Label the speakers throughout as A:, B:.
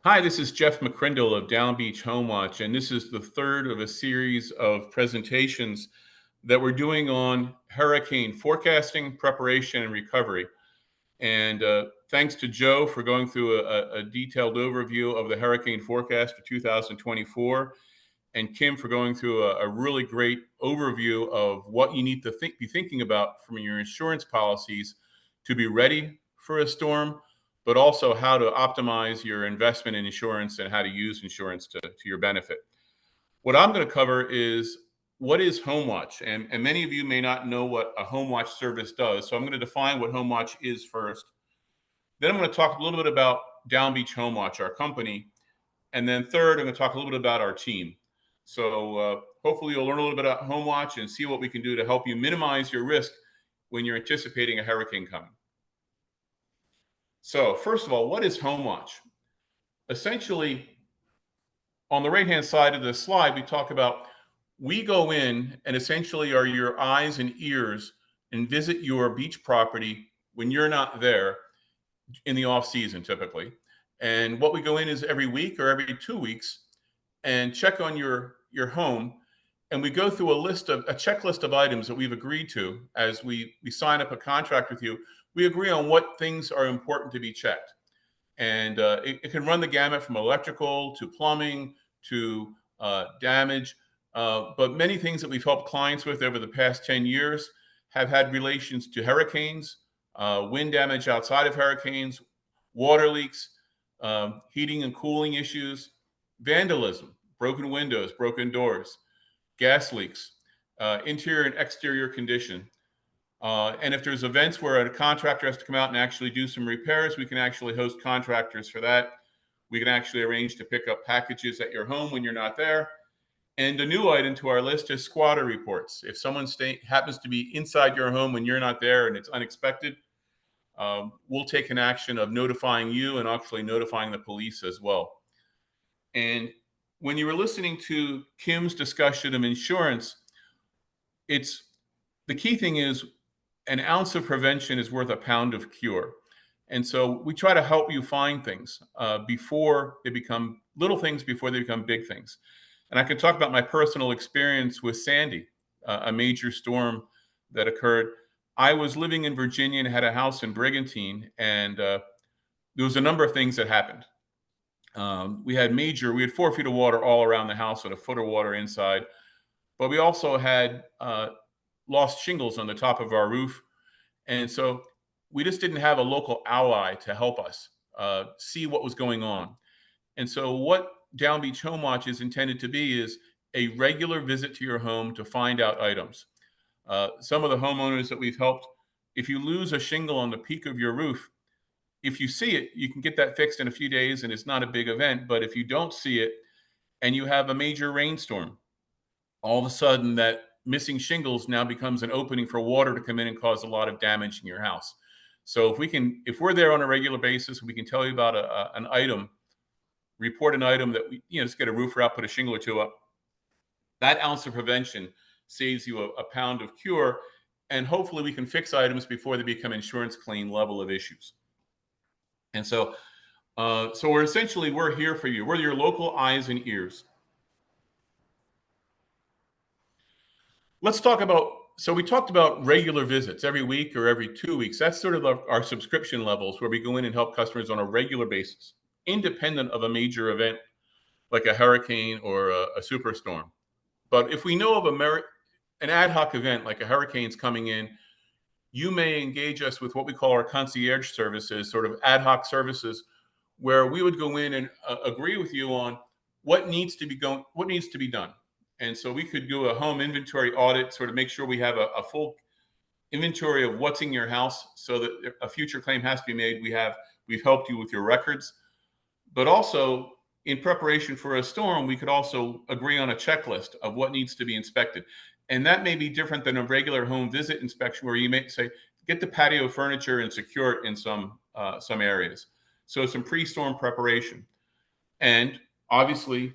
A: Hi, this is Jeff McCrindle of Downbeach Home Watch, and this is the third of a series of presentations that we're doing on hurricane forecasting, preparation, and recovery. And thanks to Joe for going through a detailed overview of the hurricane forecast for 2024, and Kim for going through a really great overview of what you need to be thinking about from your insurance policies to be ready for a storm, but also how to optimize your investment in insurance and how to use insurance to your benefit. What I'm going to cover is what is Home Watch, and many of you may not know what a Home Watch service does. So I'm going to define what Home Watch is first. Then I'm going to talk a little bit about Downbeach Home Watch, our company. And then third, I'm going to talk a little bit about our team. So hopefully you'll learn a little bit about Home Watch and see what we can do to help you minimize your risk when you're anticipating a hurricane coming. So first of all, what is Home Watch? Essentially, on the right-hand side of the slide, we talk about we go in and essentially are your eyes and ears and visit your beach property when you're not there in the off season typically. And what we go in is every week or every 2 weeks and check on your home, and we go through a checklist of items that we've agreed to as we sign up a contract with you. We agree on what things are important to be checked, and it can run the gamut from electrical to plumbing to damage. But many things that we've helped clients with over the past 10 years have had relations to hurricanes, wind damage outside of hurricanes, water leaks, heating and cooling issues, vandalism, broken windows, broken doors, gas leaks, interior and exterior condition. And if there's events where a contractor has to come out and actually do some repairs, we can actually host contractors for that. We can actually arrange to pick up packages at your home when you're not there. And a new item to our list is squatter reports. If someone happens to be inside your home when you're not there and it's unexpected, we'll take an action of notifying you and actually notifying the police as well. And when you were listening to Kim's discussion of insurance, the key thing is an ounce of prevention is worth a pound of cure. And so we try to help you find things before they become little things, before they become big things. And I can talk about my personal experience with Sandy, a major storm that occurred. I was living in Virginia and had a house in Brigantine, and there was a number of things that happened. We had 4 feet of water all around the house and a foot of water inside, but we also had lost shingles on the top of our roof. And so we just didn't have a local ally to help us see what was going on. And so what Downbeach Home Watch is intended to be is a regular visit to your home to find out items. Some of the homeowners that we've helped, if you lose a shingle on the peak of your roof, if you see it, you can get that fixed in a few days and it's not a big event. But if you don't see it and you have a major rainstorm, all of a sudden that missing shingles now becomes an opening for water to come in and cause a lot of damage in your house. So if we're there on a regular basis, we can tell you about an item, report an item that we, just get a roofer out, put a shingle or two up. That ounce of prevention saves you a pound of cure, and hopefully we can fix items before they become insurance claim level of issues. And so we're here for you. We're your local eyes and ears. Let's talk about, so we talked about regular visits every week or every 2 weeks. That's sort of our subscription levels where we go in and help customers on a regular basis, independent of a major event like a hurricane or a superstorm. But if we know of an ad hoc event like a hurricane's coming in, you may engage us with what we call our concierge services, sort of ad hoc services, where we would go in and agree with you on what needs to be done. And so we could do a home inventory audit, sort of make sure we have a full inventory of what's in your house so that if a future claim has to be made, we've helped you with your records. But also, in preparation for a storm, we could also agree on a checklist of what needs to be inspected. And that may be different than a regular home visit inspection where you may say, get the patio furniture and secure it in some areas. So some pre-storm preparation. And obviously,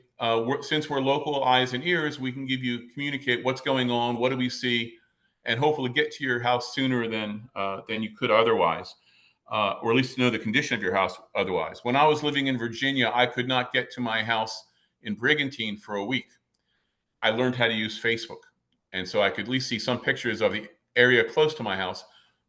A: since we're local eyes and ears, we can communicate what's going on, what do we see, and hopefully get to your house sooner than you could otherwise. or at least to know the condition of your house otherwise. When I was living in Virginia, I could not get to my house in Brigantine for a week. I learned how to use Facebook. And so I could at least see some pictures of the area close to my house,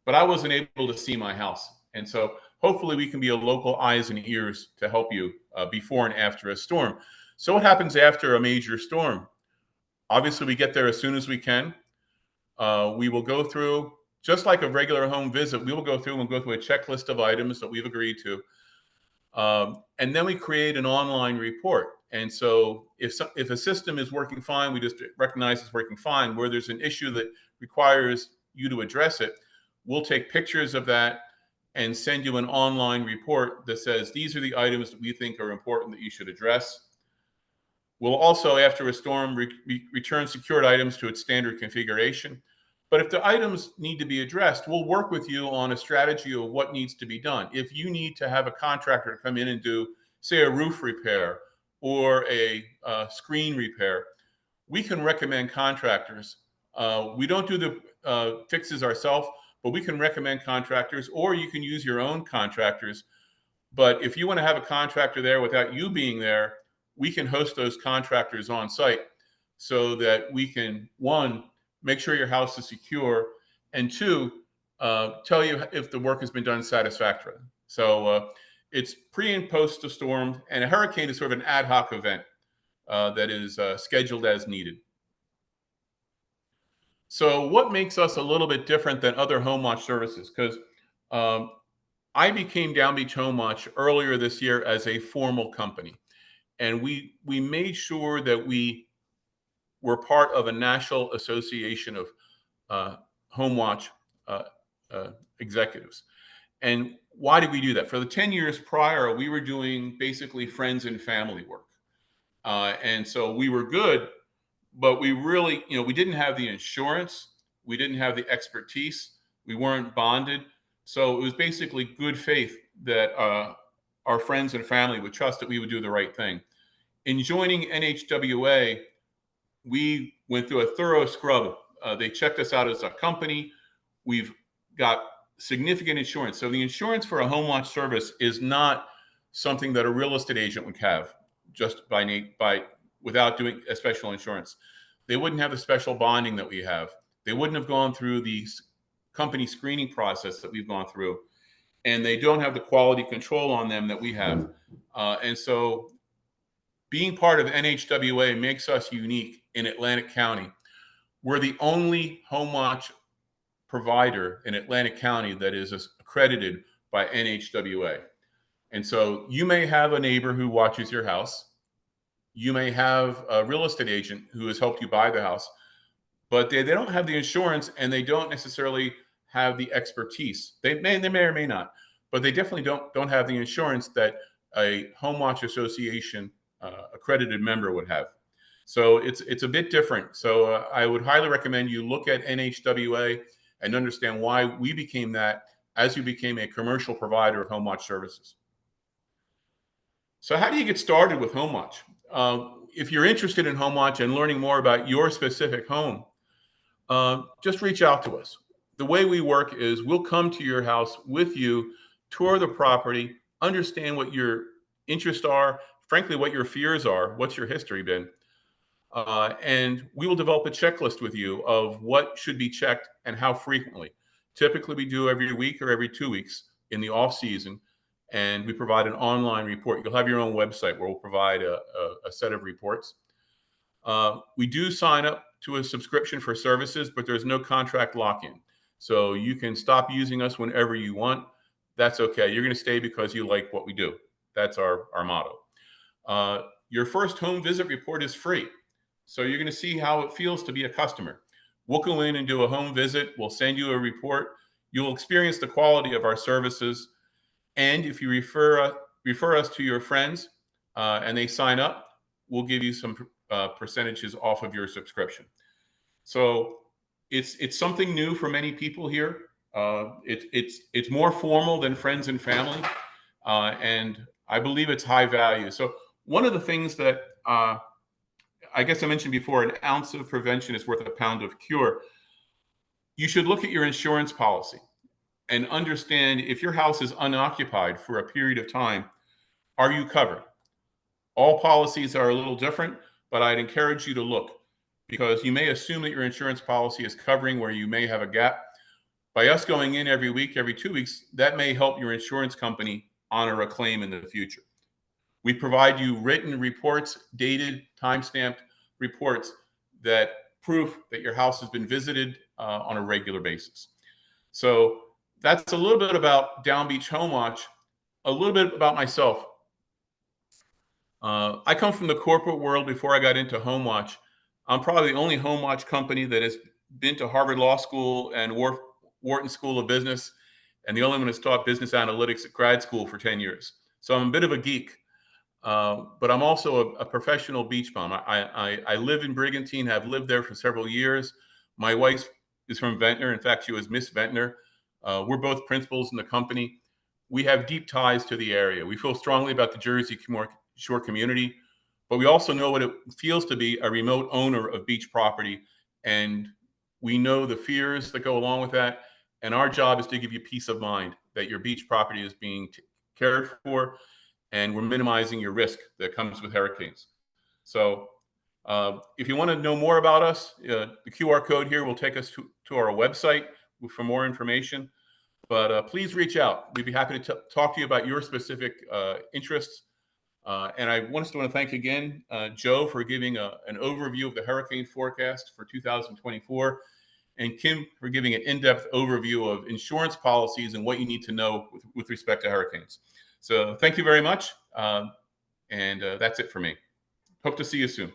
A: but I wasn't able to see my house. And so hopefully we can be a local eyes and ears to help you before and after a storm. So what happens after a major storm? Obviously, we get there as soon as we can. We will go through, just like a regular home visit, we will go through and go through a checklist of items that we've agreed to. And then we create an online report. And so if a system is working fine, we just recognize it's working fine. Where there's an issue that requires you to address it, we'll take pictures of that and send you an online report that says, these are the items that we think are important that you should address. We'll also, after a storm, return secured items to its standard configuration. But if the items need to be addressed, we'll work with you on a strategy of what needs to be done. If you need to have a contractor come in and do, say, a roof repair or a screen repair, we can recommend contractors. We don't do the fixes ourselves, but we can recommend contractors, or you can use your own contractors. But if you want to have a contractor there without you being there, we can host those contractors on site so that we can, one, make sure your house is secure, and two, tell you if the work has been done satisfactorily. So it's pre and post a storm, and a hurricane is sort of an ad hoc event that is scheduled as needed. So what makes us a little bit different than other home watch services? Because I became Downbeach Home Watch earlier this year as a formal company. And we made sure that we were part of a national association of home watch executives. And why did we do that? For the 10 years prior, we were doing basically friends and family work. And so we were good, but we really, we didn't have the insurance. We didn't have the expertise. We weren't bonded. So it was basically good faith that our friends and family would trust that we would do the right thing. In joining NHWA, we went through a thorough scrub. They checked us out as a company. We've got significant insurance. So the insurance for a home watch service is not something that a real estate agent would have just without doing a special insurance. They wouldn't have the special bonding that we have. They wouldn't have gone through the company screening process that we've gone through. And they don't have the quality control on them that we have. And so being part of NHWA makes us unique in Atlantic County. We're the only home watch provider in Atlantic County that is accredited by NHWA. And so you may have a neighbor who watches your house. You may have a real estate agent who has helped you buy the house, but they don't have the insurance and they don't necessarily have the expertise. They may or may not, but they definitely don't have the insurance that a home watch association accredited member would have. So it's a bit different. So I would highly recommend you look at NHWA and understand why we became that as you became a commercial provider of home watch services. So how do you get started with home watch? If you're interested in home watch and learning more about your specific home, just reach out to us. The way we work is we'll come to your house with you, tour the property, understand what your interests are, frankly, what your fears are, what's your history been, and we will develop a checklist with you of what should be checked and how frequently. Typically, we do every week or every 2 weeks in the off season, and we provide an online report. You'll have your own website where we'll provide a set of reports. We do sign up to a subscription for services, but there's no contract lock-in. So you can stop using us whenever you want. That's okay. You're going to stay because you like what we do. That's our motto. Your first home visit report is free. So you're going to see how it feels to be a customer. We'll go in and do a home visit. We'll send you a report. You'll experience the quality of our services. And if you refer us to your friends and they sign up, we'll give you some percentages off of your subscription. So it's something new for many people here. It's more formal than friends and family, and I believe it's high value. So one of the things that I guess I mentioned before, an ounce of prevention is worth a pound of cure. You should look at your insurance policy and understand if your house is unoccupied for a period of time, are you covered? All policies are a little different, but I'd encourage you to look, because you may assume that your insurance policy is covering where you may have a gap. By us going in every week, every 2 weeks, that may help your insurance company honor a claim in the future. We provide you written reports, dated, time-stamped reports that proof that your house has been visited on a regular basis. So that's a little bit about Downbeach Home Watch, a little bit about myself. I come from the corporate world before I got into Home Watch. I'm probably the only Home Watch company that has been to Harvard Law School and Wharton School of Business, and the only one that's taught business analytics at grad school for 10 years. So I'm a bit of a geek. But I'm also a professional beach bum. I live in Brigantine, have lived there for several years. My wife is from Ventnor. In fact, she was Miss Ventnor. We're both principals in the company. We have deep ties to the area. We feel strongly about the Jersey Shore community, but we also know what it feels to be a remote owner of beach property. And we know the fears that go along with that. And our job is to give you peace of mind that your beach property is being cared for, and we're minimizing your risk that comes with hurricanes. So if you want to know more about us, the QR code here will take us to our website for more information. But please reach out. We'd be happy to talk to you about your specific interests. And I want to thank again Joe for giving an overview of the hurricane forecast for 2024, and Kim for giving an in-depth overview of insurance policies and what you need to know with respect to hurricanes. So thank you very much. And that's it for me. Hope to see you soon.